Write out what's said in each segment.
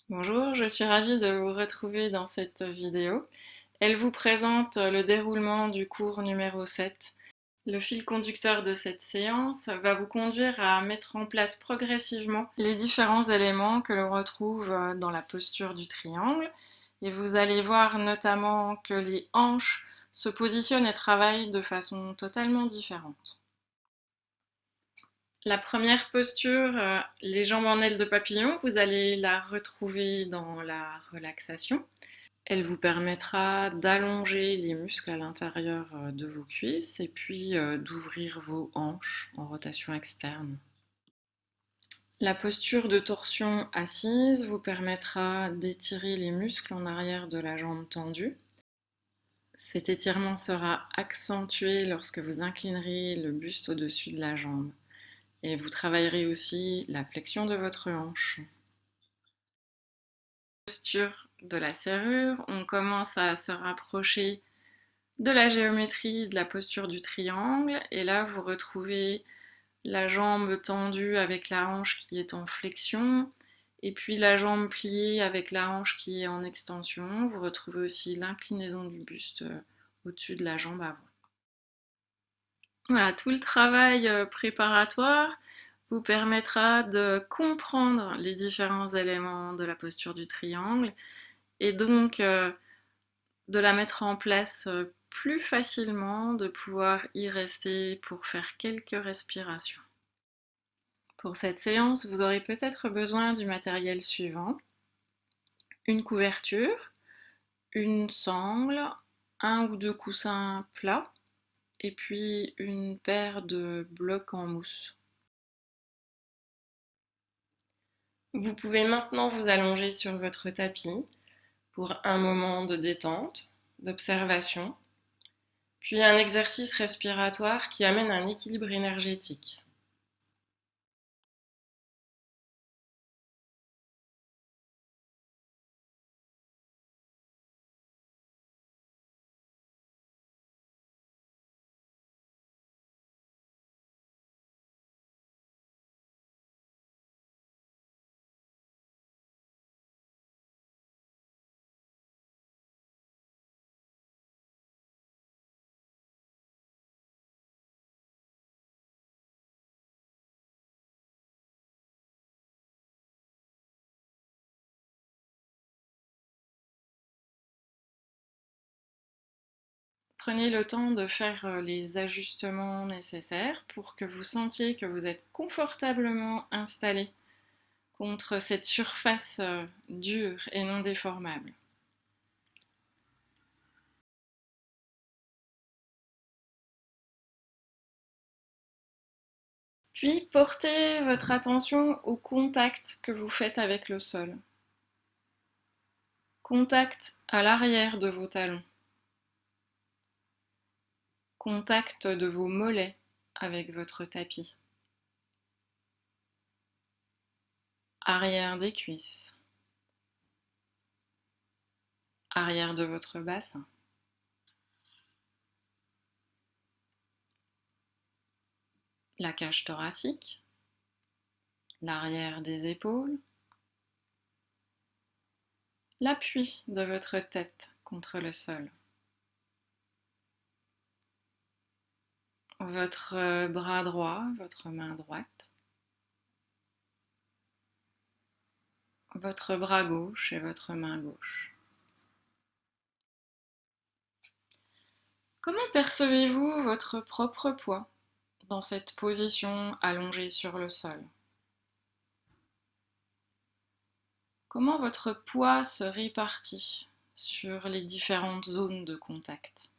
Bonjour, je suis ravie de vous retrouver dans cette vidéo. Elle vous présente le déroulement du cours numéro 7. Le fil conducteur de cette séance va vous conduire à mettre en place progressivement les différents éléments que l'on retrouve dans la posture du triangle. Et vous allez voir notamment que les hanches se positionnent et travaillent de façon totalement différente. La première posture, les jambes en aile de papillon, vous allez la retrouver dans la relaxation. Elle vous permettra d'allonger les muscles à l'intérieur de vos cuisses et puis d'ouvrir vos hanches en rotation externe. La posture de torsion assise vous permettra d'étirer les muscles en arrière de la jambe tendue. Cet étirement sera accentué lorsque vous inclinerez le buste au-dessus de la jambe. Et vous travaillerez aussi la flexion de votre hanche. Posture de la serrure, on commence à se rapprocher de la géométrie de la posture du triangle et là vous retrouvez la jambe tendue avec la hanche qui est en flexion et puis la jambe pliée avec la hanche qui est en extension. Vous retrouvez aussi l'inclinaison du buste au-dessus de la jambe avant. Voilà, tout le travail préparatoire vous permettra de comprendre les différents éléments de la posture du triangle et donc de la mettre en place plus facilement, de pouvoir y rester pour faire quelques respirations. Pour cette séance, vous aurez peut-être besoin du matériel suivant: une couverture, une sangle, un ou deux coussins plats et puis une paire de blocs en mousse. Vous pouvez maintenant vous allonger sur votre tapis pour un moment de détente, d'observation, puis un exercice respiratoire qui amène un équilibre énergétique. Prenez le temps de faire les ajustements nécessaires pour que vous sentiez que vous êtes confortablement installé contre cette surface dure et non déformable. Puis portez votre attention au contact que vous faites avec le sol. Contact à l'arrière de vos talons. Contact de vos mollets avec votre tapis. Arrière des cuisses. Arrière de votre bassin. La cage thoracique. L'arrière des épaules. L'appui de votre tête contre le sol. Votre bras droit, votre main droite. Votre bras gauche et votre main gauche. Comment percevez-vous votre propre poids dans cette position allongée sur le sol? Comment votre poids se répartit sur les différentes zones de contact?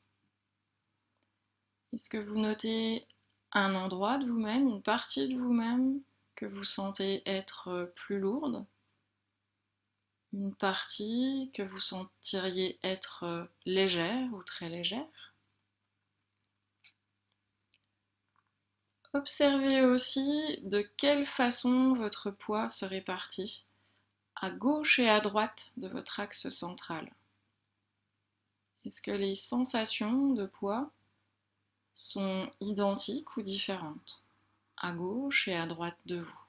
Est-ce que vous notez un endroit de vous-même, une partie de vous-même que vous sentez être plus lourde? Une partie que vous sentiriez être légère ou très légère? Observez aussi de quelle façon votre poids se répartit à gauche et à droite de votre axe central. Est-ce que les sensations de poids sont identiques ou différentes à gauche et à droite de vous?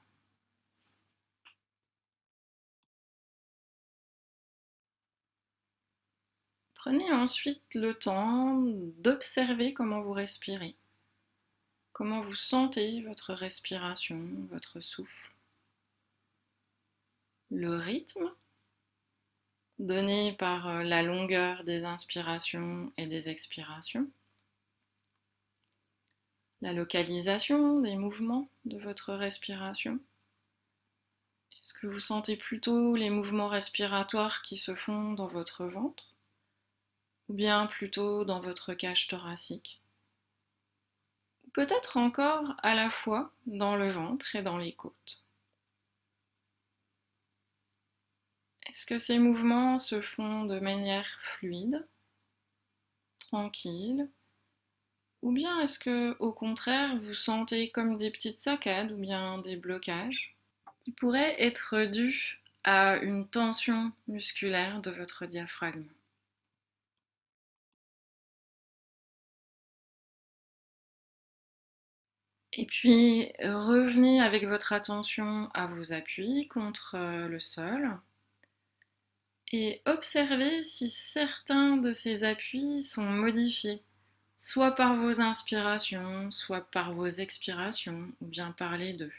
Prenez ensuite le temps d'observer comment vous respirez, comment vous sentez votre respiration, votre souffle, le rythme donné par la longueur des inspirations et des expirations, la localisation des mouvements de votre respiration. Est-ce que vous sentez plutôt les mouvements respiratoires qui se font dans votre ventre ou bien plutôt dans votre cage thoracique? Ou peut-être encore à la fois dans le ventre et dans les côtes. Est-ce que ces mouvements se font de manière fluide, tranquille, ou bien est-ce que, au contraire, vous sentez comme des petites saccades ou bien des blocages qui pourraient être dus à une tension musculaire de votre diaphragme? Et puis, revenez avec votre attention à vos appuis contre le sol et observez si certains de ces appuis sont modifiés, soit par vos inspirations, soit par vos expirations, ou bien par les deux.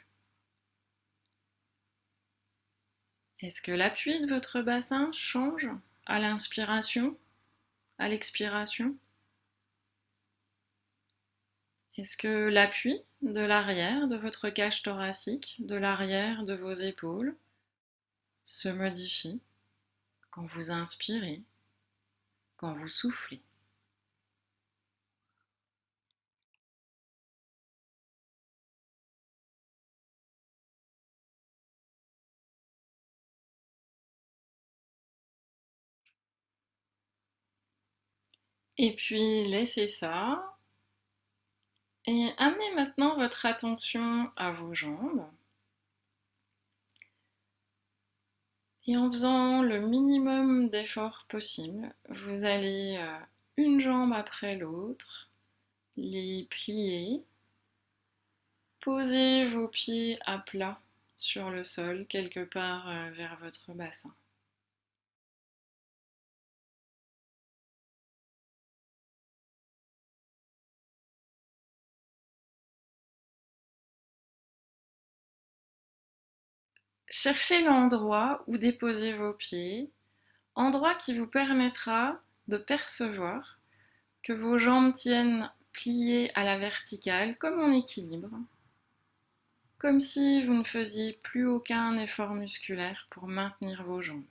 Est-ce que l'appui de votre bassin change à l'inspiration, à l'expiration? Est-ce que l'appui de l'arrière de votre cage thoracique, de l'arrière de vos épaules, se modifie quand vous inspirez, quand vous soufflez? Et puis laissez ça et amenez maintenant votre attention à vos jambes. Et en faisant le minimum d'efforts possible, vous allez une jambe après l'autre, les plier, poser vos pieds à plat sur le sol, quelque part vers votre bassin. Cherchez l'endroit où déposer vos pieds, endroit qui vous permettra de percevoir que vos jambes tiennent pliées à la verticale comme en équilibre, comme si vous ne faisiez plus aucun effort musculaire pour maintenir vos jambes.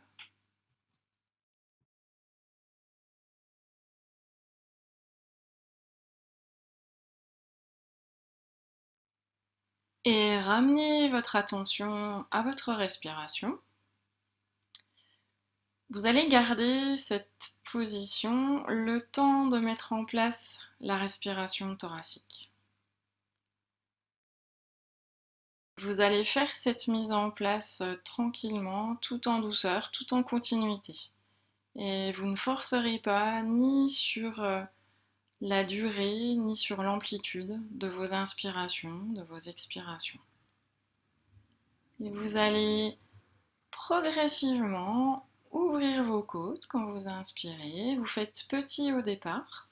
Et ramenez votre attention à votre respiration. Vous allez garder cette position le temps de mettre en place la respiration thoracique. Vous allez faire cette mise en place tranquillement, tout en douceur, tout en continuité. Et vous ne forcerez pas ni sur la durée, ni sur l'amplitude de vos inspirations, de vos expirations. Et vous allez progressivement ouvrir vos côtes quand vous inspirez. Vous faites petit au départ.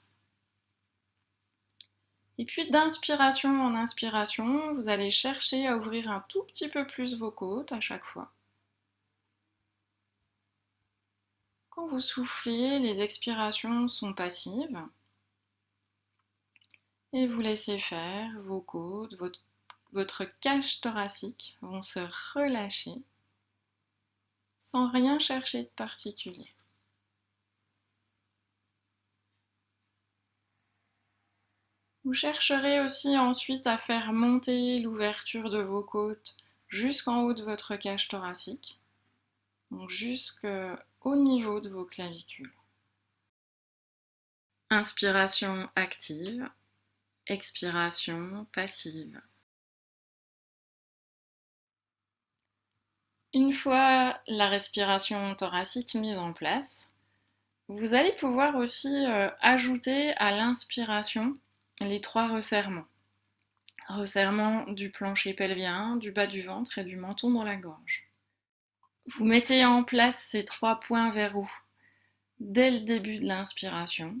Et puis d'inspiration en inspiration, vous allez chercher à ouvrir un tout petit peu plus vos côtes à chaque fois. Quand vous soufflez, les expirations sont passives. Et vous laissez faire vos côtes, votre cage thoracique vont se relâcher sans rien chercher de particulier. Vous chercherez aussi ensuite à faire monter l'ouverture de vos côtes jusqu'en haut de votre cage thoracique, donc jusqu'au niveau de vos clavicules. Inspiration active, expiration passive. Une fois la respiration thoracique mise en place, vous allez pouvoir aussi ajouter à l'inspiration les 3 resserrements. Resserrement du plancher pelvien, du bas du ventre et du menton dans la gorge. Vous mettez en place ces 3 points verrous Dès le début de l'inspiration,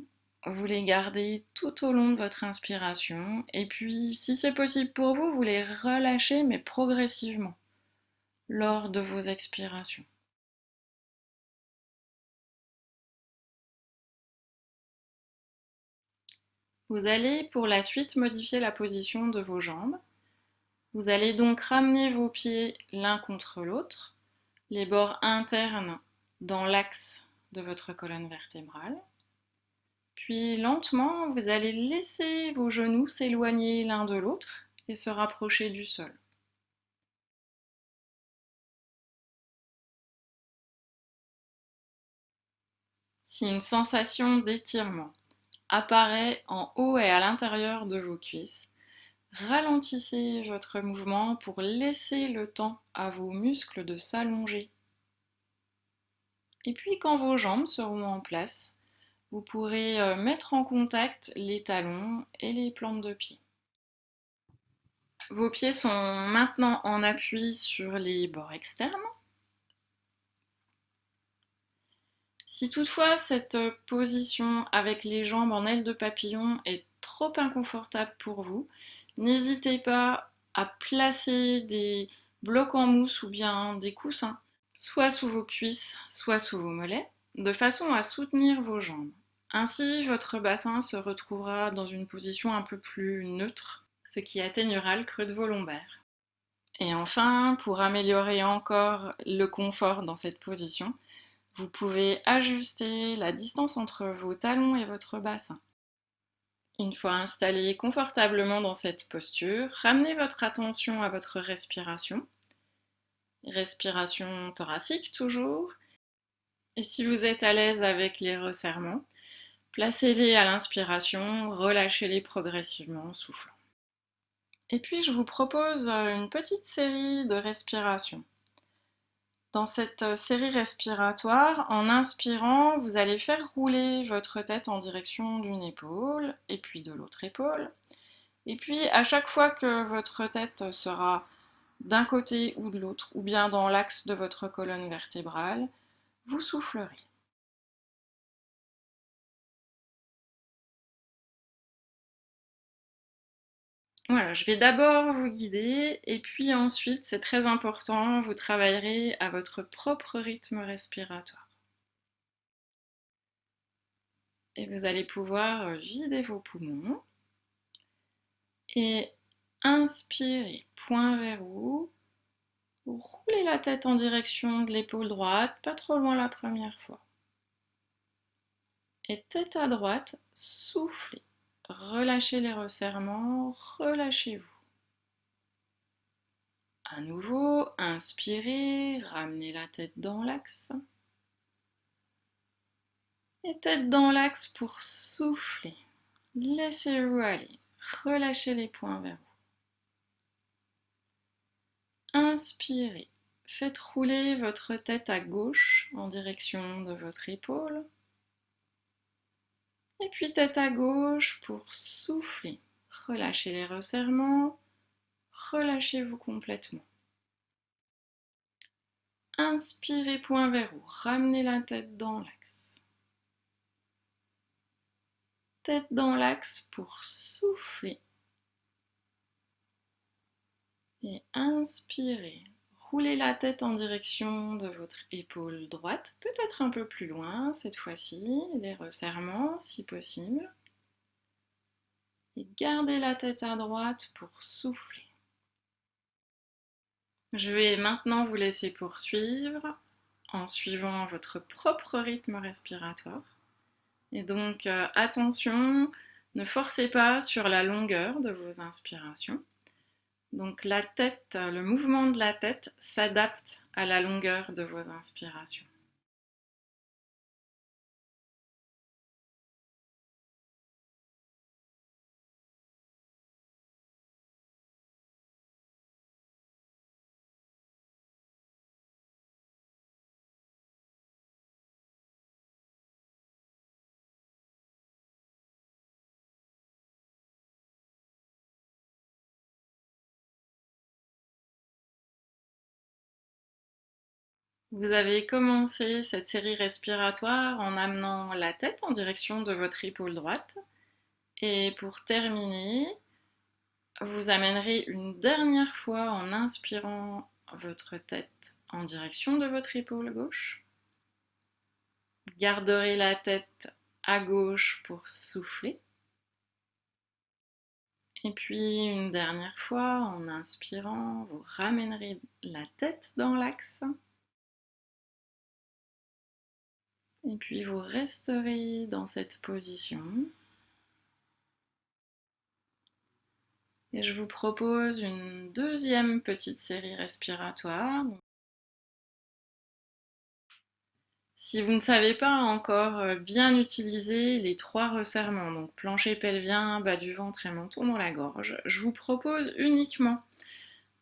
vous les gardez tout au long de votre inspiration et puis si c'est possible pour vous, vous les relâchez mais progressivement lors de vos expirations. Vous allez pour la suite modifier la position de vos jambes. Vous allez donc ramener vos pieds l'un contre l'autre, les bords internes dans l'axe de votre colonne vertébrale. Puis lentement, vous allez laisser vos genoux s'éloigner l'un de l'autre et se rapprocher du sol. Si une sensation d'étirement apparaît en haut et à l'intérieur de vos cuisses, ralentissez votre mouvement pour laisser le temps à vos muscles de s'allonger. Et puis quand vos jambes seront en place, vous pourrez mettre en contact les talons et les plantes de pied. Vos pieds sont maintenant en appui sur les bords externes. Si toutefois cette position avec les jambes en aile de papillon est trop inconfortable pour vous, n'hésitez pas à placer des blocs en mousse ou bien des coussins, soit sous vos cuisses, soit sous vos mollets, de façon à soutenir vos jambes. Ainsi, votre bassin se retrouvera dans une position un peu plus neutre, ce qui atténuera le creux de vos lombaires. Et enfin, pour améliorer encore le confort dans cette position, vous pouvez ajuster la distance entre vos talons et votre bassin. Une fois installé confortablement dans cette posture, ramenez votre attention à votre respiration. Respiration thoracique toujours. Et si vous êtes à l'aise avec les resserrements, placez-les à l'inspiration, relâchez-les progressivement en soufflant. Et puis je vous propose une petite série de respirations. Dans cette série respiratoire, en inspirant, vous allez faire rouler votre tête en direction d'une épaule et puis de l'autre épaule. Et puis à chaque fois que votre tête sera d'un côté ou de l'autre, ou bien dans l'axe de votre colonne vertébrale, vous soufflerez. Voilà, je vais d'abord vous guider et puis ensuite, c'est très important, vous travaillerez à votre propre rythme respiratoire. Et vous allez pouvoir vider vos poumons et inspirez, point vers haut, roulez la tête en direction de l'épaule droite, pas trop loin la première fois. Et tête à droite, soufflez, relâchez les resserrements, relâchez-vous. À nouveau, inspirez, ramenez la tête dans l'axe. Et tête dans l'axe pour souffler. Laissez-vous aller. Relâchez les poings vers vous. Inspirez. Faites rouler votre tête à gauche en direction de votre épaule. Et puis tête à gauche pour souffler. Relâchez les resserrements. Relâchez-vous complètement. Inspirez, point vers haut. Ramenez la tête dans l'axe. Tête dans l'axe pour souffler. Et inspirez. Roulez la tête en direction de votre épaule droite, peut-être un peu plus loin cette fois-ci, les resserrements si possible. Et gardez la tête à droite pour souffler. Je vais maintenant vous laisser poursuivre en suivant votre propre rythme respiratoire. Et donc attention, ne forcez pas sur la longueur de vos inspirations. Donc la tête, le mouvement de la tête s'adapte à la longueur de vos inspirations. Vous avez commencé cette série respiratoire en amenant la tête en direction de votre épaule droite. Et pour terminer, vous amènerez une dernière fois en inspirant votre tête en direction de votre épaule gauche. Garderez la tête à gauche pour souffler. Et puis une dernière fois, en inspirant, vous ramènerez la tête dans l'axe. Et puis vous resterez dans cette position. Et je vous propose une deuxième petite série respiratoire. Si vous ne savez pas encore bien utiliser les 3 resserrements, donc plancher pelvien, bas du ventre et menton dans la gorge, je vous propose uniquement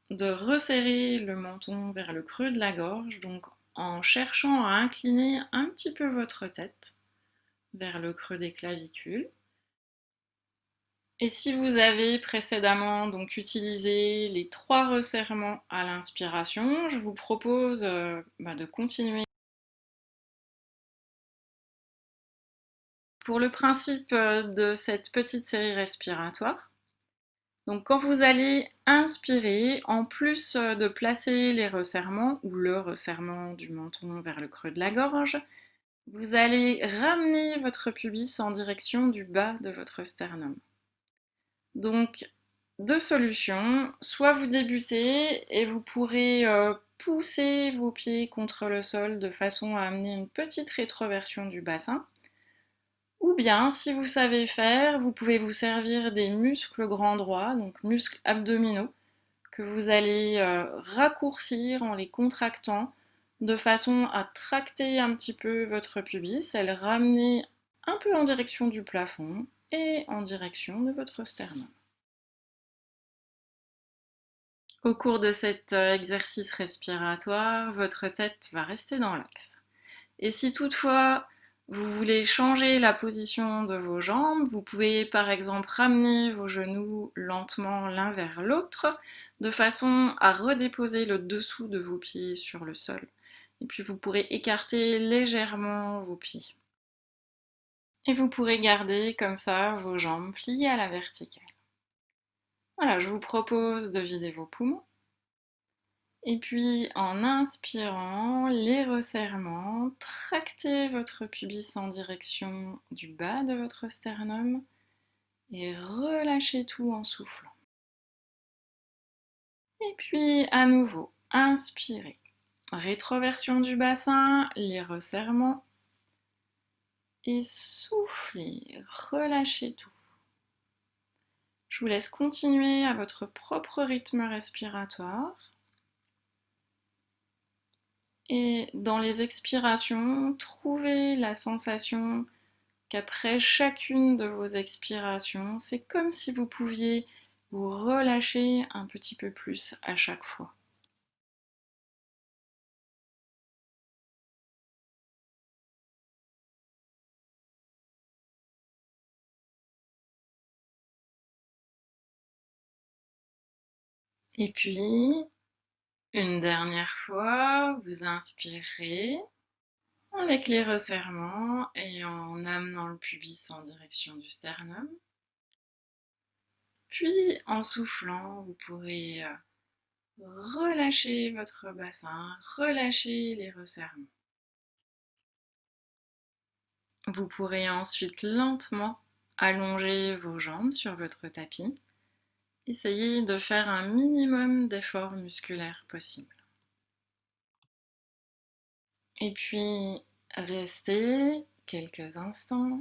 de resserrer le menton vers le creux de la gorge, donc en cherchant à incliner un petit peu votre tête vers le creux des clavicules. Et si vous avez précédemment donc utilisé les 3 resserrements à l'inspiration, je vous propose de continuer. Pour le principe de cette petite série respiratoire, donc quand vous allez inspirer, en plus de placer les resserrements ou le resserrement du menton vers le creux de la gorge, vous allez ramener votre pubis en direction du bas de votre sternum. Donc, 2 solutions. Soit vous débutez et vous pourrez pousser vos pieds contre le sol de façon à amener une petite rétroversion du bassin. Ou bien, si vous savez faire, vous pouvez vous servir des muscles grands droits, donc muscles abdominaux, que vous allez raccourcir en les contractant de façon à tracter un petit peu votre pubis et le ramener un peu en direction du plafond et en direction de votre sternum. Au cours de cet exercice respiratoire, votre tête va rester dans l'axe. Et si toutefois vous voulez changer la position de vos jambes, vous pouvez par exemple ramener vos genoux lentement l'un vers l'autre de façon à redéposer le dessous de vos pieds sur le sol. Et puis vous pourrez écarter légèrement vos pieds. Et vous pourrez garder comme ça vos jambes pliées à la verticale. Voilà, je vous propose de vider vos poumons. Et puis en inspirant, les resserrements, tractez votre pubis en direction du bas de votre sternum et relâchez tout en soufflant. Et puis à nouveau, inspirez. Rétroversion du bassin, les resserrements et soufflez, relâchez tout. Je vous laisse continuer à votre propre rythme respiratoire. Et dans les expirations, trouvez la sensation qu'après chacune de vos expirations, c'est comme si vous pouviez vous relâcher un petit peu plus à chaque fois. Et puis, une dernière fois, vous inspirez avec les resserrements et en amenant le pubis en direction du sternum. Puis, en soufflant, vous pourrez relâcher votre bassin, relâcher les resserrements. Vous pourrez ensuite lentement allonger vos jambes sur votre tapis. Essayez de faire un minimum d'efforts musculaires possible. Et puis, restez quelques instants.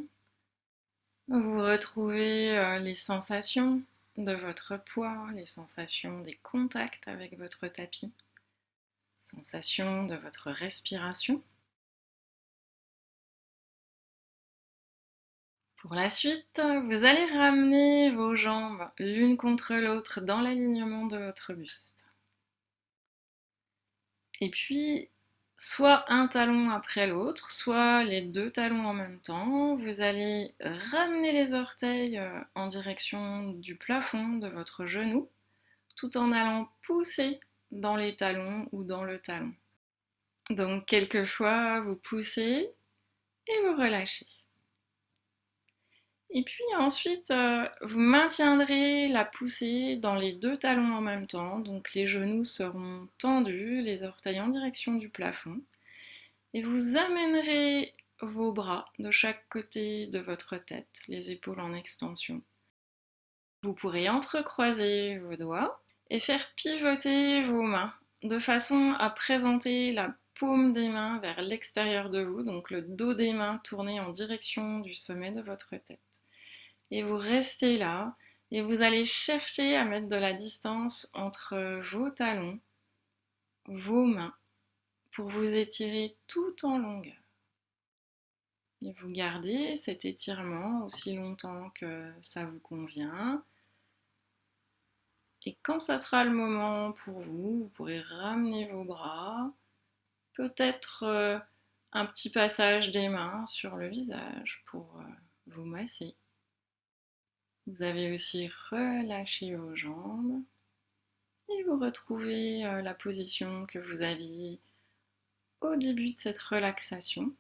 Vous retrouvez les sensations de votre poids, les sensations des contacts avec votre tapis, sensations de votre respiration. Pour la suite, vous allez ramener vos jambes l'une contre l'autre dans l'alignement de votre buste. Et puis, soit un talon après l'autre, soit les 2 talons en même temps. Vous allez ramener les orteils en direction du plafond de votre genou, tout en allant pousser dans les talons ou dans le talon. Donc quelquefois, vous poussez et vous relâchez. Et puis ensuite, vous maintiendrez la poussée dans les deux talons en même temps. Donc les genoux seront tendus, les orteils en direction du plafond. Et vous amènerez vos bras de chaque côté de votre tête, les épaules en extension. Vous pourrez entrecroiser vos doigts et faire pivoter vos mains de façon à présenter la paume des mains vers l'extérieur de vous, donc le dos des mains tourné en direction du sommet de votre tête. Et vous restez là et vous allez chercher à mettre de la distance entre vos talons, vos mains, pour vous étirer tout en longueur. Et vous gardez cet étirement aussi longtemps que ça vous convient. Et quand ça sera le moment pour vous, vous pourrez ramener vos bras, peut-être un petit passage des mains sur le visage pour vous masser. Vous avez aussi relâché vos jambes et vous retrouvez la position que vous aviez au début de cette relaxation.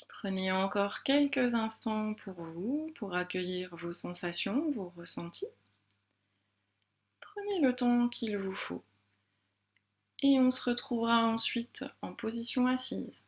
Prenez encore quelques instants pour vous, pour accueillir vos sensations, vos ressentis. Prenez le temps qu'il vous faut. Et on se retrouvera ensuite en position assise.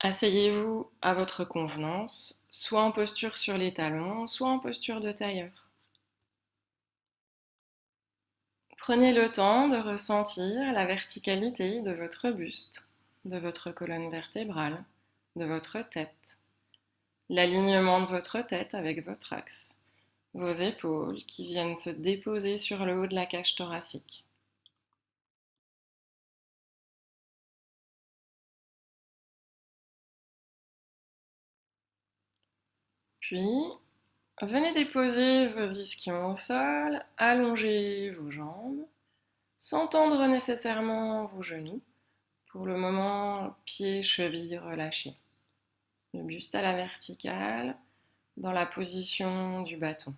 Asseyez-vous à votre convenance, soit en posture sur les talons, soit en posture de tailleur. Prenez le temps de ressentir la verticalité de votre buste, de votre colonne vertébrale, de votre tête, l'alignement de votre tête avec votre axe, vos épaules qui viennent se déposer sur le haut de la cage thoracique. Puis, venez déposer vos ischions au sol, allongez vos jambes, sans tendre nécessairement vos genoux. Pour le moment, pieds, chevilles relâchés. Le buste à la verticale, dans la position du bâton.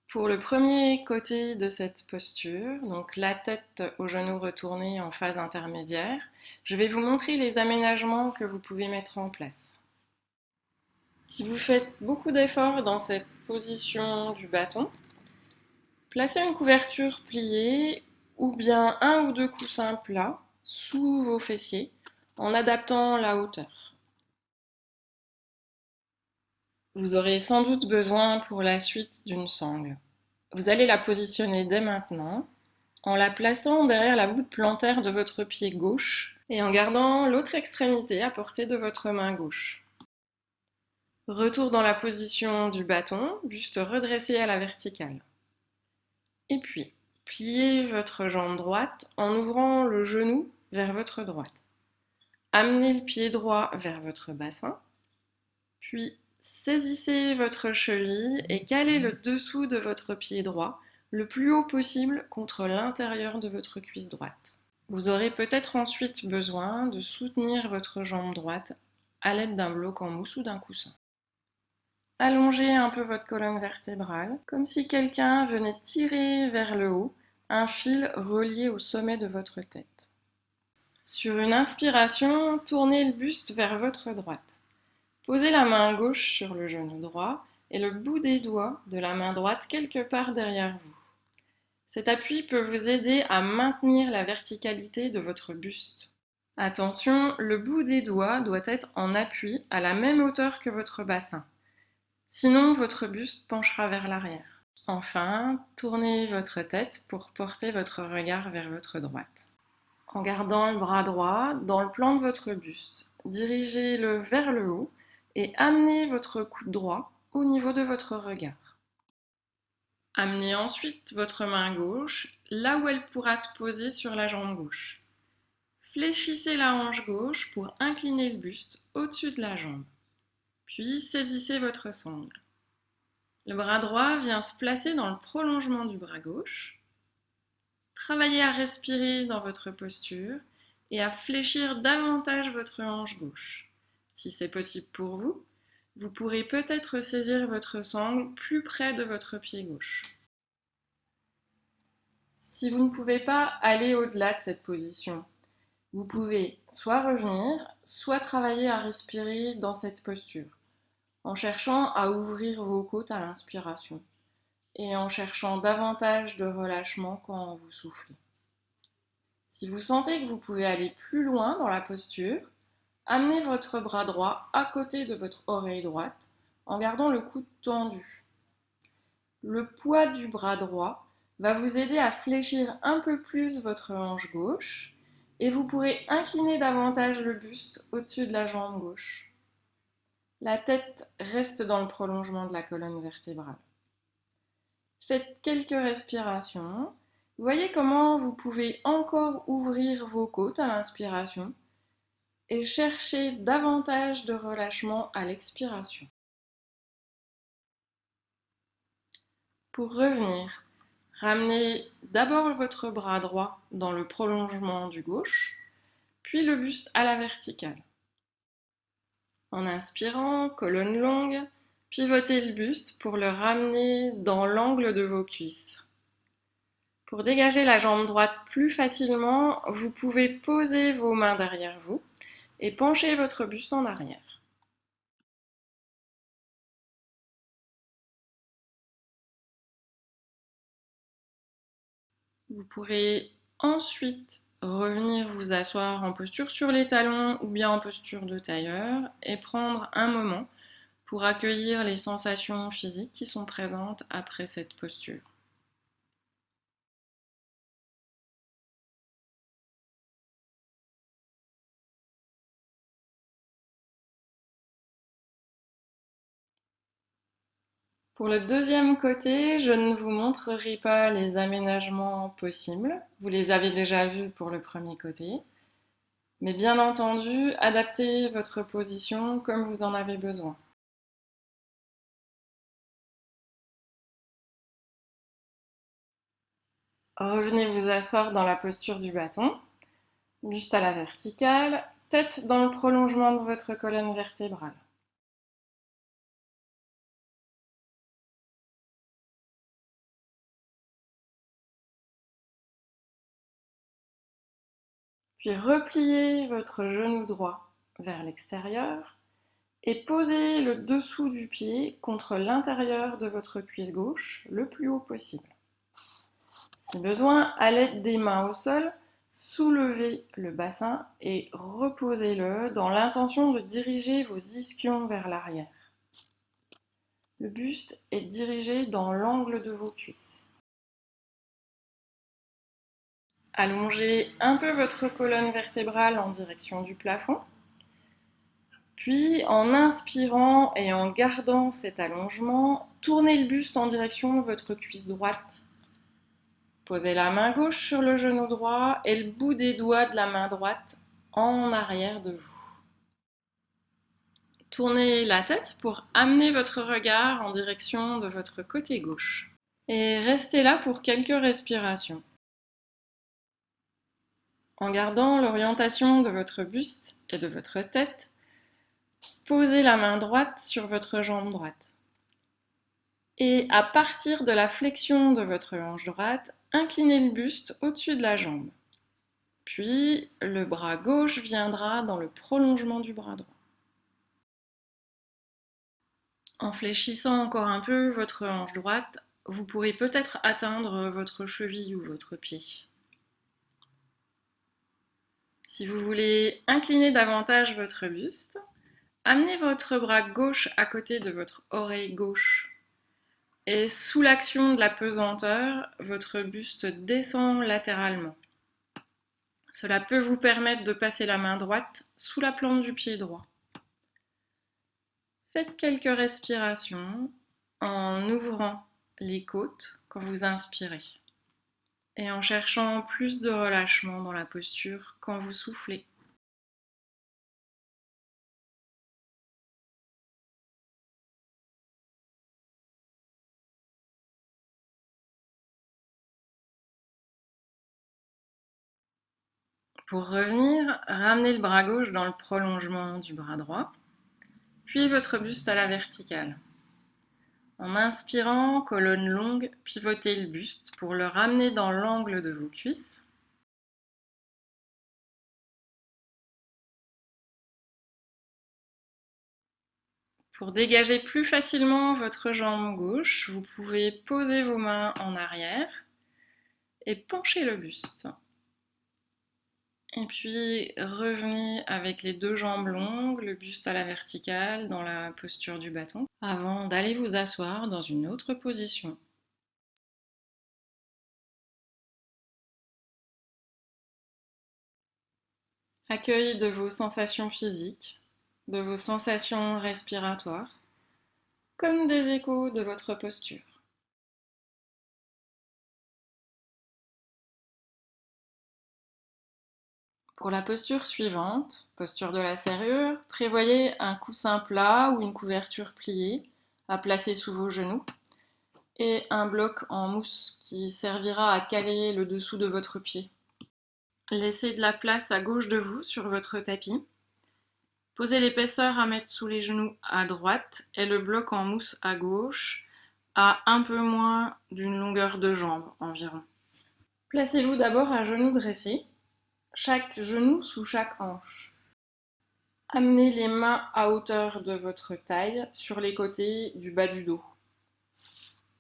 Pour le premier côté de cette posture, donc la tête aux genoux retournés en phase intermédiaire, je vais vous montrer les aménagements que vous pouvez mettre en place. Si vous faites beaucoup d'efforts dans cette position du bâton, placez une couverture pliée ou bien un ou deux coussins plats sous vos fessiers en adaptant la hauteur. Vous aurez sans doute besoin pour la suite d'une sangle. Vous allez la positionner dès maintenant en la plaçant derrière la voûte plantaire de votre pied gauche et en gardant l'autre extrémité à portée de votre main gauche. Retour dans la position du bâton, buste redressé à la verticale. Et puis, pliez votre jambe droite en ouvrant le genou vers votre droite. Amenez le pied droit vers votre bassin, puis saisissez votre cheville et calez le dessous de votre pied droit le plus haut possible contre l'intérieur de votre cuisse droite. Vous aurez peut-être ensuite besoin de soutenir votre jambe droite à l'aide d'un bloc en mousse ou d'un coussin. Allongez un peu votre colonne vertébrale, comme si quelqu'un venait tirer vers le haut un fil relié au sommet de votre tête. Sur une inspiration, tournez le buste vers votre droite. Posez la main gauche sur le genou droit et le bout des doigts de la main droite quelque part derrière vous. Cet appui peut vous aider à maintenir la verticalité de votre buste. Attention, le bout des doigts doit être en appui à la même hauteur que votre bassin. Sinon, votre buste penchera vers l'arrière. Enfin, tournez votre tête pour porter votre regard vers votre droite. En gardant le bras droit dans le plan de votre buste, dirigez-le vers le haut. Et amenez votre coude droit au niveau de votre regard. Amenez ensuite votre main gauche là où elle pourra se poser sur la jambe gauche. Fléchissez la hanche gauche pour incliner le buste au-dessus de la jambe. Puis saisissez votre sangle. Le bras droit vient se placer dans le prolongement du bras gauche. Travaillez à respirer dans votre posture et à fléchir davantage votre hanche gauche. Si c'est possible pour vous, vous pourrez peut-être saisir votre sangle plus près de votre pied gauche. Si vous ne pouvez pas aller au-delà de cette position, vous pouvez soit revenir, soit travailler à respirer dans cette posture, en cherchant à ouvrir vos côtes à l'inspiration et en cherchant davantage de relâchement quand vous soufflez. Si vous sentez que vous pouvez aller plus loin dans la posture, amenez votre bras droit à côté de votre oreille droite en gardant le coude tendu. Le poids du bras droit va vous aider à fléchir un peu plus votre hanche gauche et vous pourrez incliner davantage le buste au-dessus de la jambe gauche. La tête reste dans le prolongement de la colonne vertébrale. Faites quelques respirations. Voyez comment vous pouvez encore ouvrir vos côtes à l'inspiration et chercher davantage de relâchement à l'expiration. Pour revenir, ramenez d'abord votre bras droit dans le prolongement du gauche, puis le buste à la verticale. En inspirant, colonne longue, pivotez le buste pour le ramener dans l'angle de vos cuisses. Pour dégager la jambe droite plus facilement, vous pouvez poser vos mains derrière vous et pencher votre buste en arrière. Vous pourrez ensuite revenir vous asseoir en posture sur les talons ou bien en posture de tailleur et prendre un moment pour accueillir les sensations physiques qui sont présentes après cette posture. Pour le deuxième côté, je ne vous montrerai pas les aménagements possibles. Vous les avez déjà vus pour le premier côté. Mais bien entendu, adaptez votre position comme vous en avez besoin. Revenez vous asseoir dans la posture du bâton, buste à la verticale, tête dans le prolongement de votre colonne vertébrale. Puis repliez votre genou droit vers l'extérieur et posez le dessous du pied contre l'intérieur de votre cuisse gauche le plus haut possible. Si besoin, à l'aide des mains au sol, soulevez le bassin et reposez-le dans l'intention de diriger vos ischions vers l'arrière. Le buste est dirigé dans l'angle de vos cuisses. Allongez un peu votre colonne vertébrale en direction du plafond. Puis, en inspirant et en gardant cet allongement, tournez le buste en direction de votre cuisse droite. Posez la main gauche sur le genou droit et le bout des doigts de la main droite en arrière de vous. Tournez la tête pour amener votre regard en direction de votre côté gauche. Et restez là pour quelques respirations. En gardant l'orientation de votre buste et de votre tête, posez la main droite sur votre jambe droite. Et à partir de la flexion de votre hanche droite, inclinez le buste au-dessus de la jambe. Puis, le bras gauche viendra dans le prolongement du bras droit. En fléchissant encore un peu votre hanche droite, vous pourrez peut-être atteindre votre cheville ou votre pied. Si vous voulez incliner davantage votre buste, amenez votre bras gauche à côté de votre oreille gauche. Et sous l'action de la pesanteur, votre buste descend latéralement. Cela peut vous permettre de passer la main droite sous la plante du pied droit. Faites quelques respirations en ouvrant les côtes quand vous inspirez et en cherchant plus de relâchement dans la posture quand vous soufflez. Pour revenir, ramenez le bras gauche dans le prolongement du bras droit, puis votre buste à la verticale. En inspirant, colonne longue, pivotez le buste pour le ramener dans l'angle de vos cuisses. Pour dégager plus facilement votre jambe gauche, vous pouvez poser vos mains en arrière et pencher le buste. Et puis revenez avec les deux jambes longues, le buste à la verticale dans la posture du bâton, avant d'aller vous asseoir dans une autre position. Accueil de vos sensations physiques, de vos sensations respiratoires, comme des échos de votre posture. Pour la posture suivante, posture de la serrure, prévoyez un coussin plat ou une couverture pliée à placer sous vos genoux et un bloc en mousse qui servira à caler le dessous de votre pied. Laissez de la place à gauche de vous sur votre tapis. Posez l'épaisseur à mettre sous les genoux à droite et le bloc en mousse à gauche à un peu moins d'une longueur de jambe environ. Placez-vous d'abord à genoux dressés, chaque genou sous chaque hanche. Amenez les mains à hauteur de votre taille sur les côtés du bas du dos.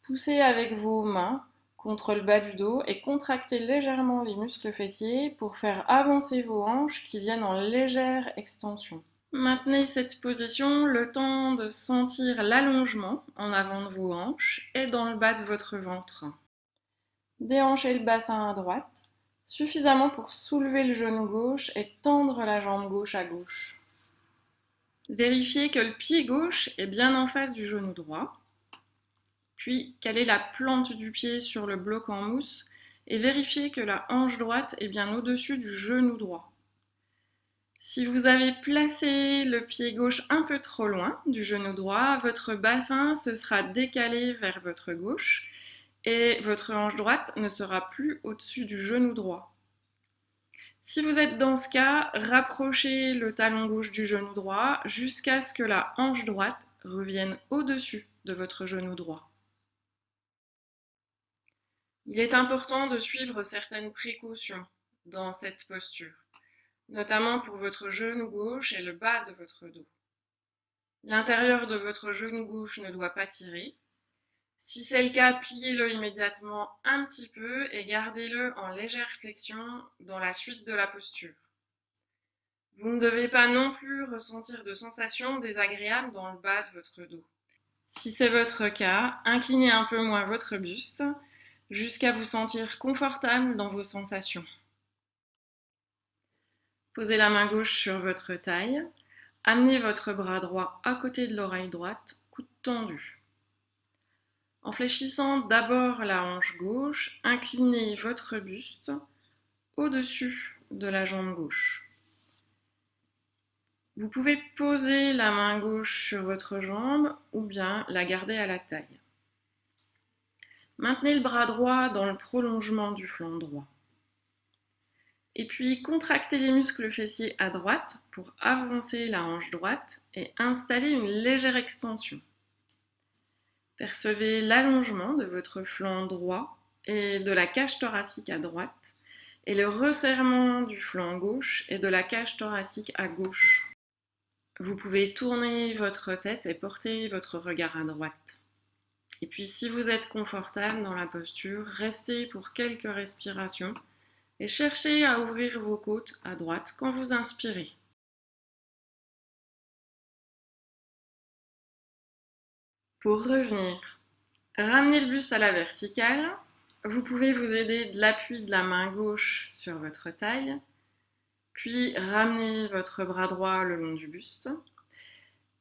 Poussez avec vos mains contre le bas du dos et contractez légèrement les muscles fessiers pour faire avancer vos hanches qui viennent en légère extension. Maintenez cette position le temps de sentir l'allongement en avant de vos hanches et dans le bas de votre ventre. Déhanchez le bassin à droite, suffisamment pour soulever le genou gauche et tendre la jambe gauche à gauche. Vérifiez que le pied gauche est bien en face du genou droit, puis calez la plante du pied sur le bloc en mousse et vérifiez que la hanche droite est bien au-dessus du genou droit. Si vous avez placé le pied gauche un peu trop loin du genou droit, votre bassin se sera décalé vers votre gauche et votre hanche droite ne sera plus au-dessus du genou droit. Si vous êtes dans ce cas, rapprochez le talon gauche du genou droit jusqu'à ce que la hanche droite revienne au-dessus de votre genou droit. Il est important de suivre certaines précautions dans cette posture, notamment pour votre genou gauche et le bas de votre dos. L'intérieur de votre genou gauche ne doit pas tirer. Si c'est le cas, pliez-le immédiatement un petit peu et gardez-le en légère flexion dans la suite de la posture. Vous ne devez pas non plus ressentir de sensations désagréables dans le bas de votre dos. Si c'est votre cas, inclinez un peu moins votre buste jusqu'à vous sentir confortable dans vos sensations. Posez la main gauche sur votre taille, amenez votre bras droit à côté de l'oreille droite, coude tendu. En fléchissant d'abord la hanche gauche, inclinez votre buste au-dessus de la jambe gauche. Vous pouvez poser la main gauche sur votre jambe ou bien la garder à la taille. Maintenez le bras droit dans le prolongement du flanc droit. Et puis contractez les muscles fessiers à droite pour avancer la hanche droite et installer une légère extension. Percevez l'allongement de votre flanc droit et de la cage thoracique à droite et le resserrement du flanc gauche et de la cage thoracique à gauche. Vous pouvez tourner votre tête et porter votre regard à droite. Et puis si vous êtes confortable dans la posture, restez pour quelques respirations et cherchez à ouvrir vos côtes à droite quand vous inspirez. Pour revenir, ramenez le buste à la verticale. Vous pouvez vous aider de l'appui de la main gauche sur votre taille, puis ramenez votre bras droit le long du buste.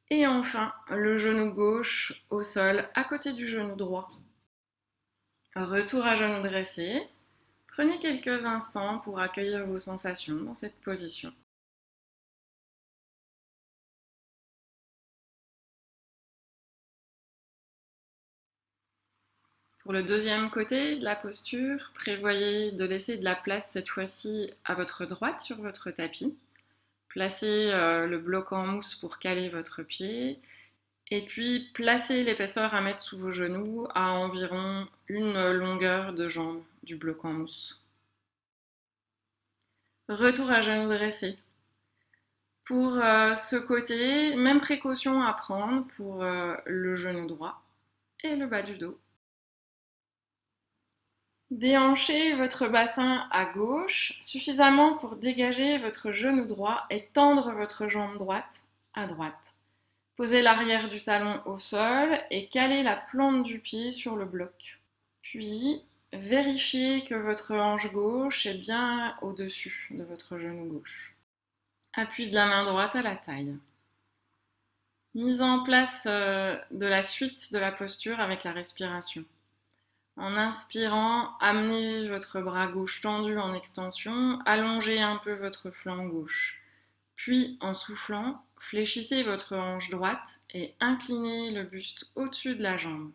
Et enfin, le genou gauche au sol à côté du genou droit. Retour à genoux dressés. Prenez quelques instants pour accueillir vos sensations dans cette position. Pour le deuxième côté de la posture, prévoyez de laisser de la place cette fois-ci à votre droite sur votre tapis. Placez le bloc en mousse pour caler votre pied. Et puis placez l'épaisseur à mettre sous vos genoux à environ une longueur de jambe du bloc en mousse. Retour à genoux dressés. Pour ce côté, même précaution à prendre pour le genou droit et le bas du dos. Déhanchez votre bassin à gauche suffisamment pour dégager votre genou droit et tendre votre jambe droite à droite. Posez l'arrière du talon au sol et calez la plante du pied sur le bloc. Puis, vérifiez que votre hanche gauche est bien au-dessus de votre genou gauche. Appui de la main droite à la taille. Mise en place de la suite de la posture avec la respiration. En inspirant, amenez votre bras gauche tendu en extension, allongez un peu votre flanc gauche. Puis, en soufflant, fléchissez votre hanche droite et inclinez le buste au-dessus de la jambe.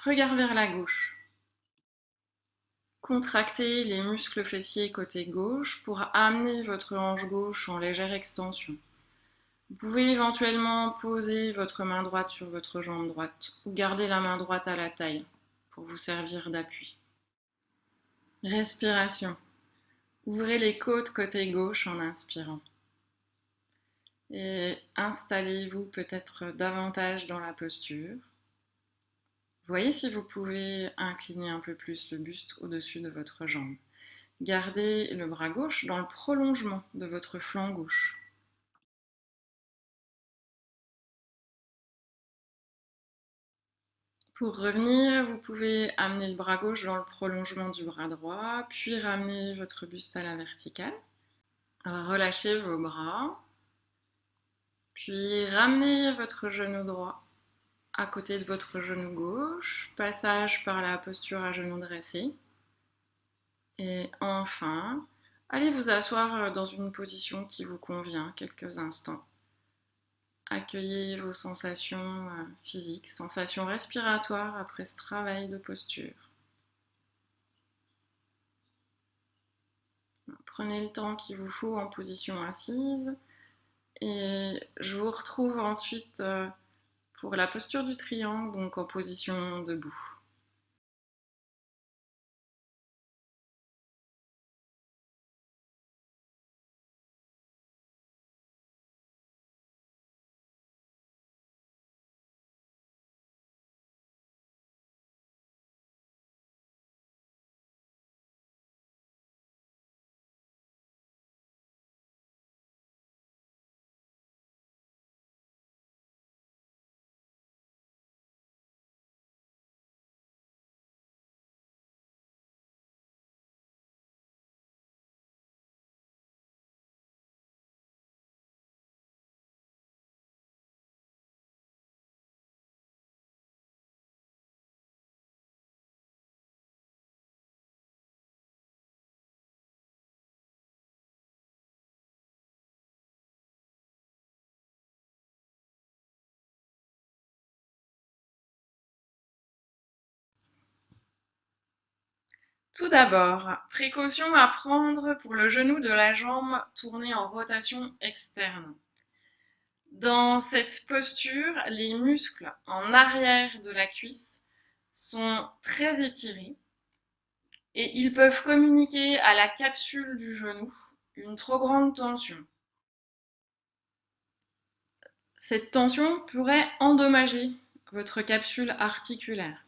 Regard vers la gauche. Contractez les muscles fessiers côté gauche pour amener votre hanche gauche en légère extension. Vous pouvez éventuellement poser votre main droite sur votre jambe droite ou garder la main droite à la taille pour vous servir d'appui. Respiration. Ouvrez les côtes côté gauche en inspirant. Et installez-vous peut-être davantage dans la posture. Voyez si vous pouvez incliner un peu plus le buste au-dessus de votre jambe. Gardez le bras gauche dans le prolongement de votre flanc gauche. Pour revenir, vous pouvez amener le bras gauche dans le prolongement du bras droit, puis ramener votre buste à la verticale. Relâchez vos bras, puis ramenez votre genou droit à côté de votre genou gauche, passage par la posture à genoux dressés. Et enfin, allez vous asseoir dans une position qui vous convient quelques instants. Accueillez vos sensations physiques, sensations respiratoires après ce travail de posture. Prenez le temps qu'il vous faut en position assise et je vous retrouve ensuite pour la posture du triangle, donc en position debout. Tout d'abord, précaution à prendre pour le genou de la jambe tourné en rotation externe. Dans cette posture, les muscles en arrière de la cuisse sont très étirés et ils peuvent communiquer à la capsule du genou une trop grande tension. Cette tension pourrait endommager votre capsule articulaire.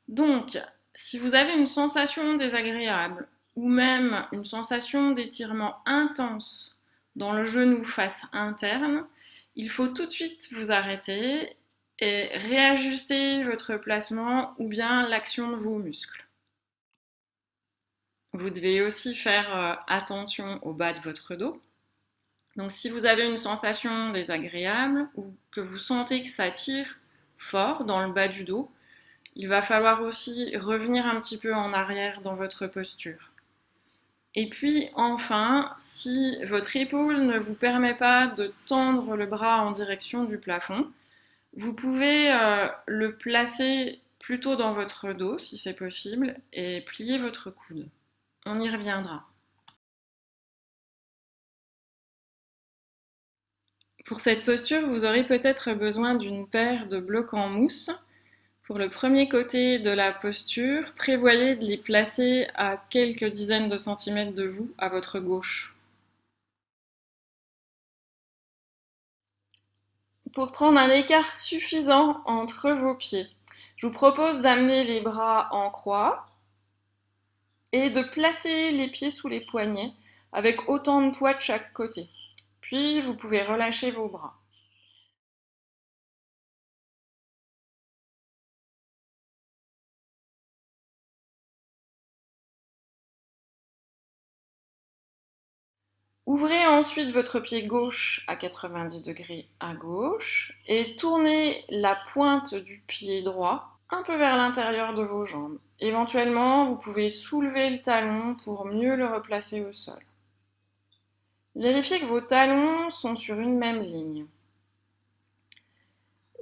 Donc, si vous avez une sensation désagréable ou même une sensation d'étirement intense dans le genou face interne, il faut tout de suite vous arrêter et réajuster votre placement ou bien l'action de vos muscles. Vous devez aussi faire attention au bas de votre dos. Donc si vous avez une sensation désagréable ou que vous sentez que ça tire fort dans le bas du dos, il va falloir aussi revenir un petit peu en arrière dans votre posture. Et puis enfin, si votre épaule ne vous permet pas de tendre le bras en direction du plafond, vous pouvez le placer plutôt dans votre dos si c'est possible et plier votre coude. On y reviendra. Pour cette posture, vous aurez peut-être besoin d'une paire de blocs en mousse. Pour le premier côté de la posture, prévoyez de les placer à quelques dizaines de centimètres de vous, à votre gauche. Pour prendre un écart suffisant entre vos pieds, je vous propose d'amener les bras en croix et de placer les pieds sous les poignets avec autant de poids de chaque côté. Puis vous pouvez relâcher vos bras. Ouvrez ensuite votre pied gauche à 90 degrés à gauche et tournez la pointe du pied droit un peu vers l'intérieur de vos jambes. Éventuellement, vous pouvez soulever le talon pour mieux le replacer au sol. Vérifiez que vos talons sont sur une même ligne.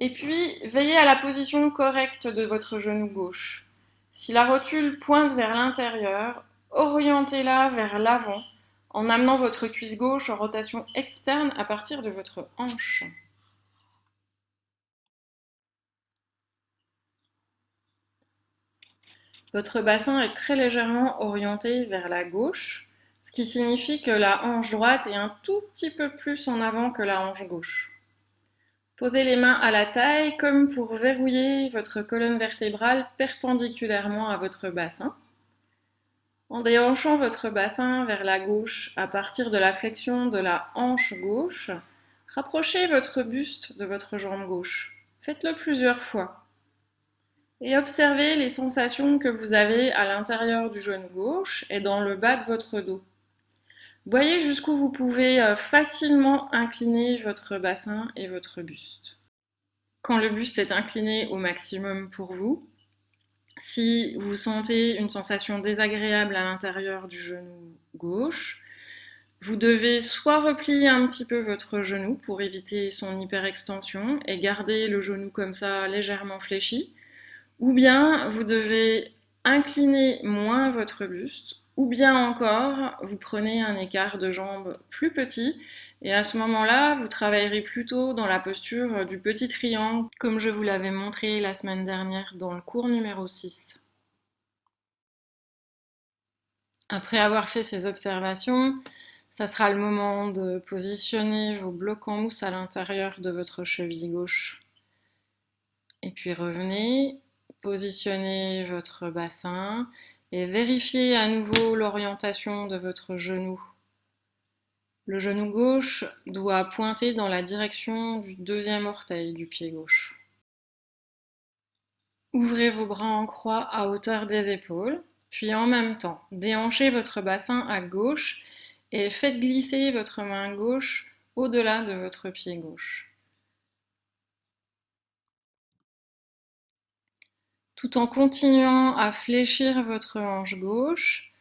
Et puis, veillez à la position correcte de votre genou gauche. Si la rotule pointe vers l'intérieur, orientez-la vers l'avant en amenant votre cuisse gauche en rotation externe à partir de votre hanche. Votre bassin est très légèrement orienté vers la gauche, ce qui signifie que la hanche droite est un tout petit peu plus en avant que la hanche gauche. Posez les mains à la taille comme pour verrouiller votre colonne vertébrale perpendiculairement à votre bassin. En déhanchant votre bassin vers la gauche à partir de la flexion de la hanche gauche, rapprochez votre buste de votre jambe gauche. Faites-le plusieurs fois. Et observez les sensations que vous avez à l'intérieur du genou gauche et dans le bas de votre dos. Voyez jusqu'où vous pouvez facilement incliner votre bassin et votre buste. Quand le buste est incliné au maximum pour vous, si vous sentez une sensation désagréable à l'intérieur du genou gauche, vous devez soit replier un petit peu votre genou pour éviter son hyperextension et garder le genou comme ça légèrement fléchi, ou bien vous devez incliner moins votre buste, ou bien encore vous prenez un écart de jambes plus petit et à ce moment-là vous travaillerez plutôt dans la posture du petit triangle comme je vous l'avais montré la semaine dernière dans le cours numéro 6. Après avoir fait ces observations, ça sera le moment de positionner vos blocs en mousse à l'intérieur de votre cheville gauche. Et puis revenez, positionnez votre bassin et vérifiez à nouveau l'orientation de votre genou. Le genou gauche doit pointer dans la direction du deuxième orteil du pied gauche. Ouvrez vos bras en croix à hauteur des épaules, puis en même temps, déhanchez votre bassin à gauche et faites glisser votre main gauche au-delà de votre pied gauche. Tout en continuant à fléchir votre hanche gauche,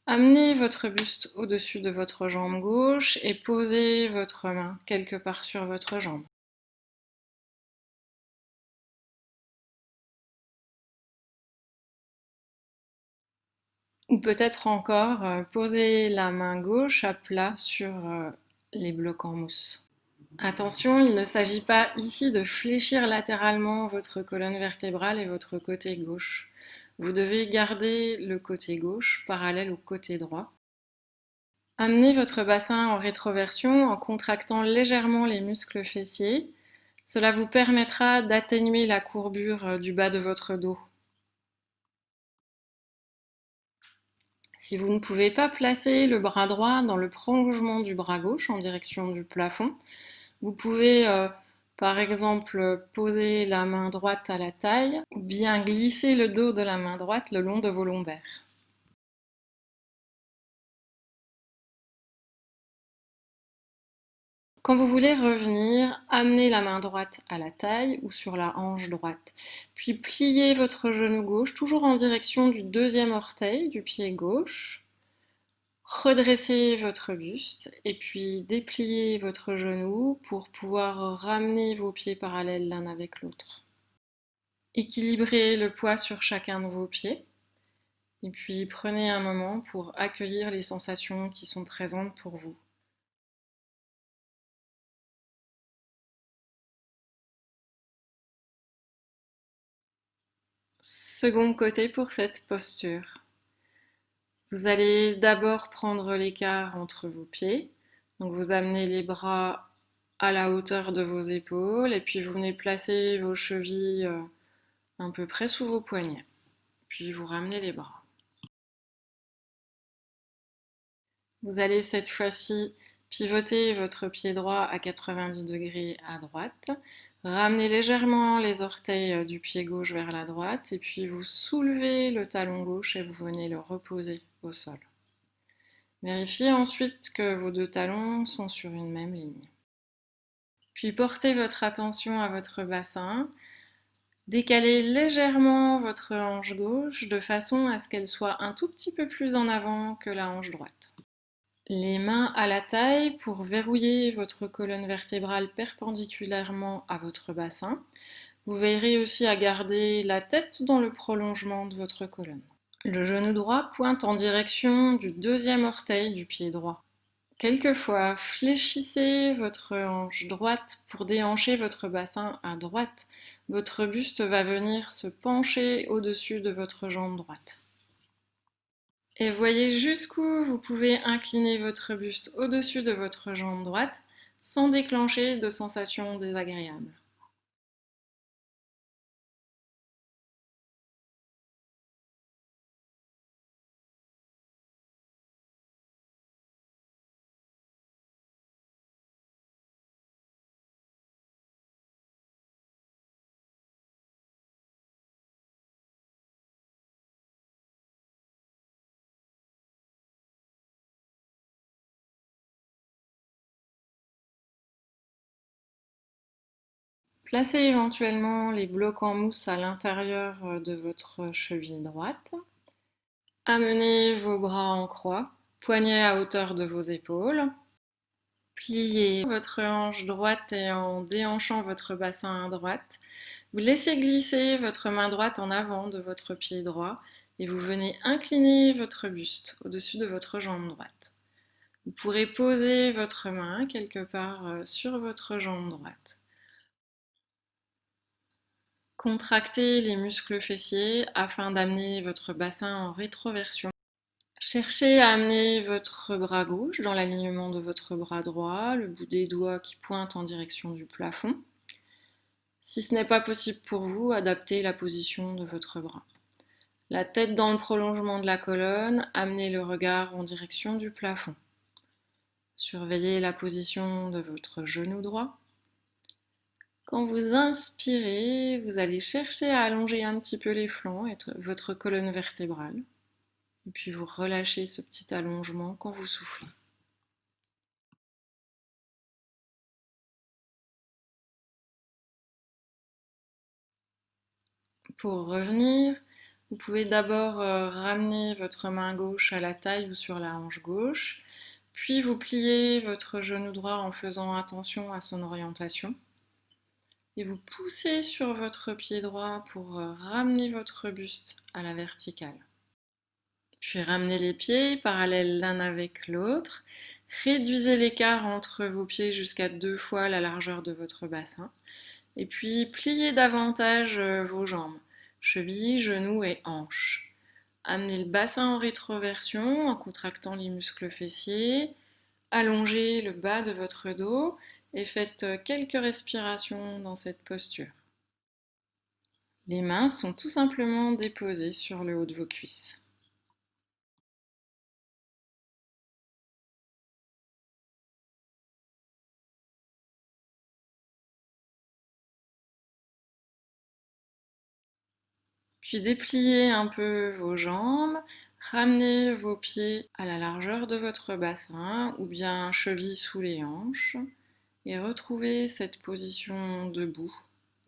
amenez votre buste au-dessus de votre jambe gauche et posez votre main quelque part sur votre jambe. Ou peut-être encore, posez la main gauche à plat sur les blocs en mousse. Attention, il ne s'agit pas ici de fléchir latéralement votre colonne vertébrale et votre côté gauche. Vous devez garder le côté gauche parallèle au côté droit. Amenez votre bassin en rétroversion en contractant légèrement les muscles fessiers. Cela vous permettra d'atténuer la courbure du bas de votre dos. Si vous ne pouvez pas placer le bras droit dans le prolongement du bras gauche en direction du plafond, vous pouvez par exemple poser la main droite à la taille ou bien glisser le dos de la main droite le long de vos lombaires. Quand vous voulez revenir, amenez la main droite à la taille ou sur la hanche droite. Puis pliez votre genou gauche, toujours en direction du deuxième orteil du pied gauche. Redressez votre buste et puis dépliez votre genou pour pouvoir ramener vos pieds parallèles l'un avec l'autre. Équilibrez le poids sur chacun de vos pieds et puis prenez un moment pour accueillir les sensations qui sont présentes pour vous. Second côté pour cette posture. Vous allez d'abord prendre l'écart entre vos pieds. Donc vous amenez les bras à la hauteur de vos épaules et puis vous venez placer vos chevilles à peu près sous vos poignets. Puis vous ramenez les bras. Vous allez cette fois-ci pivoter votre pied droit à 90 degrés à droite. Ramenez légèrement les orteils du pied gauche vers la droite et puis vous soulevez le talon gauche et vous venez le reposer au sol. Vérifiez ensuite que vos deux talons sont sur une même ligne. Puis portez votre attention à votre bassin. Décalez légèrement votre hanche gauche de façon à ce qu'elle soit un tout petit peu plus en avant que la hanche droite. Les mains à la taille pour verrouiller votre colonne vertébrale perpendiculairement à votre bassin. Vous veillerez aussi à garder la tête dans le prolongement de votre colonne. Le genou droit pointe en direction du deuxième orteil du pied droit. Quelquefois, fléchissez votre hanche droite pour déhancher votre bassin à droite. Votre buste va venir se pencher au-dessus de votre jambe droite. Et voyez jusqu'où vous pouvez incliner votre buste au-dessus de votre jambe droite sans déclencher de sensations désagréables. Placez éventuellement les blocs en mousse à l'intérieur de votre cheville droite. Amenez vos bras en croix, poignets à hauteur de vos épaules. Pliez votre hanche droite et en déhanchant votre bassin à droite, vous laissez glisser votre main droite en avant de votre pied droit et vous venez incliner votre buste au-dessus de votre jambe droite. Vous pourrez poser votre main quelque part sur votre jambe droite. Contractez les muscles fessiers afin d'amener votre bassin en rétroversion. Cherchez à amener votre bras gauche dans l'alignement de votre bras droit, le bout des doigts qui pointe en direction du plafond. Si ce n'est pas possible pour vous, adaptez la position de votre bras. La tête dans le prolongement de la colonne, amenez le regard en direction du plafond. Surveillez la position de votre genou droit. Quand vous inspirez, vous allez chercher à allonger un petit peu les flancs et votre colonne vertébrale. Et puis vous relâchez ce petit allongement quand vous soufflez. Pour revenir, vous pouvez d'abord ramener votre main gauche à la taille ou sur la hanche gauche, puis vous pliez votre genou droit en faisant attention à son orientation. Et vous poussez sur votre pied droit pour ramener votre buste à la verticale. Puis ramenez les pieds parallèles l'un avec l'autre. Réduisez l'écart entre vos pieds jusqu'à 2 fois la largeur de votre bassin. Et puis pliez davantage vos jambes, chevilles, genoux et hanches. Amenez le bassin en rétroversion en contractant les muscles fessiers. Allongez le bas de votre dos et faites quelques respirations dans cette posture. Les mains sont tout simplement déposées sur le haut de vos cuisses. Puis dépliez un peu vos jambes, ramenez vos pieds à la largeur de votre bassin ou bien cheville sous les hanches et retrouvez cette position debout,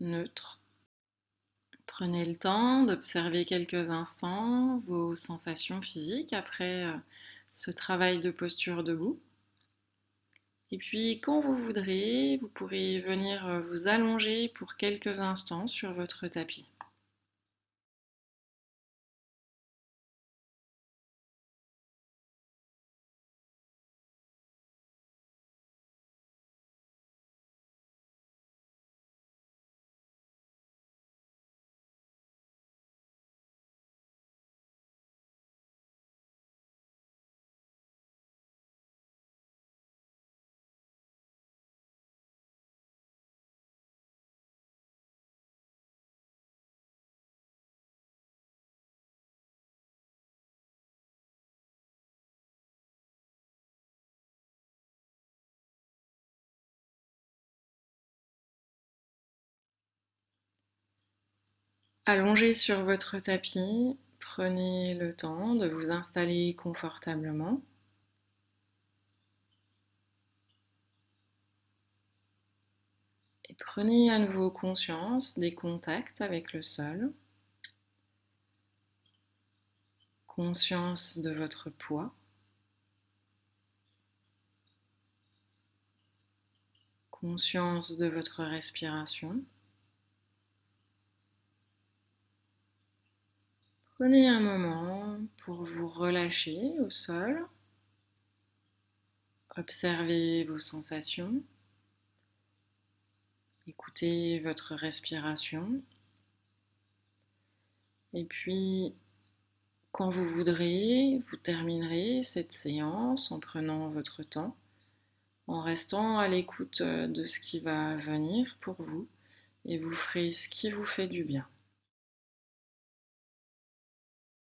neutre. Prenez le temps d'observer quelques instants vos sensations physiques après ce travail de posture debout. Et puis quand vous voudrez, vous pourrez venir vous allonger pour quelques instants sur votre tapis. Allongé sur votre tapis, prenez le temps de vous installer confortablement. Et prenez à nouveau conscience des contacts avec le sol, conscience de votre poids, conscience de votre respiration. Prenez un moment pour vous relâcher au sol, observez vos sensations, écoutez votre respiration et puis quand vous voudrez, vous terminerez cette séance en prenant votre temps, en restant à l'écoute de ce qui va venir pour vous et vous ferez ce qui vous fait du bien.